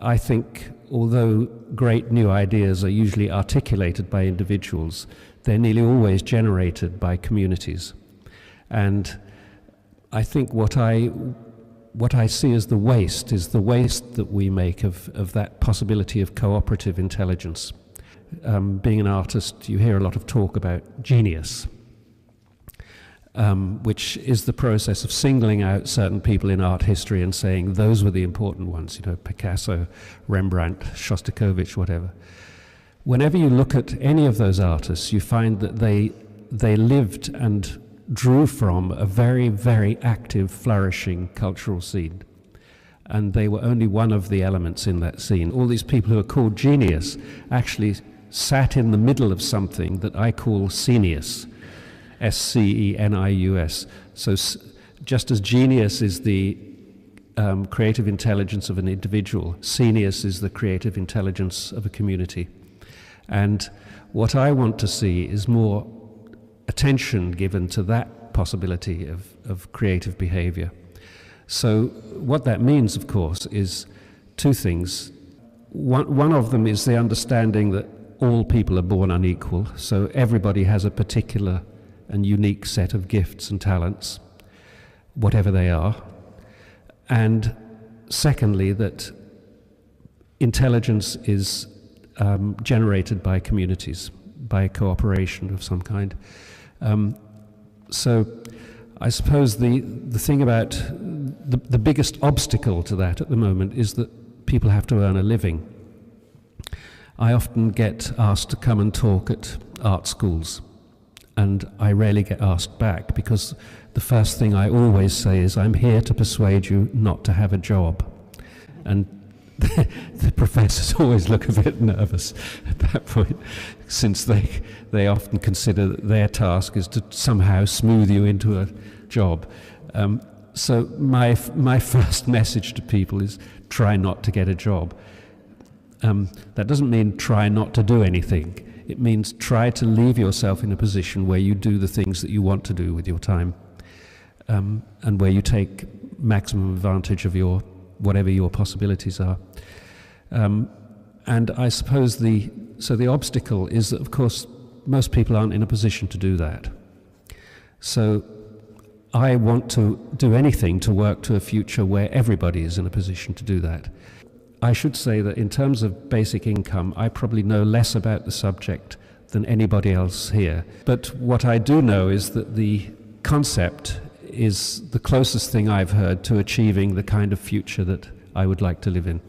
I think although great new ideas are usually articulated by individuals, they're nearly always generated by communities. And I think what I see as the waste is the waste that we make of that possibility of cooperative intelligence. Being an artist, you hear a lot of talk about genius, which is the process of singling out certain people in art history and saying those were the important ones, you know, Picasso, Rembrandt, Shostakovich, whatever. Whenever you look at any of those artists, you find that they lived and drew from a very, very active, flourishing cultural scene. And they were only one of the elements in that scene. All these people who are called genius actually sat in the middle of something that I call scenius, S-C-E-N-I-U-S. So just as genius is the creative intelligence of an individual, scenius is the creative intelligence of a community. And what I want to see is more attention given to that possibility of creative behavior. So what that means, of course, is two things. One of them is the understanding that all people are born unequal, so everybody has a particular and unique set of gifts and talents, whatever they are. And secondly, that intelligence is generated by communities, by cooperation of some kind. So I suppose the thing about the biggest obstacle to that at the moment is that people have to earn a living. I often get asked to come and talk at art schools, and I rarely get asked back because the first thing I always say is, I'm here to persuade you not to have a job. And the professors always look a bit nervous at that point, since they often consider that their task is to somehow smooth you into a job. So my first message to people is try not to get a job. That doesn't mean try not to do anything. It means try to leave yourself in a position where you do the things that you want to do with your time, and where you take maximum advantage of whatever your possibilities are. And I suppose the obstacle is that, of course, most people aren't in a position to do that. So I want to do anything to work to a future where everybody is in a position to do that. I should say that in terms of basic income, I probably know less about the subject than anybody else here. But what I do know is that the concept is the closest thing I've heard to achieving the kind of future that I would like to live in.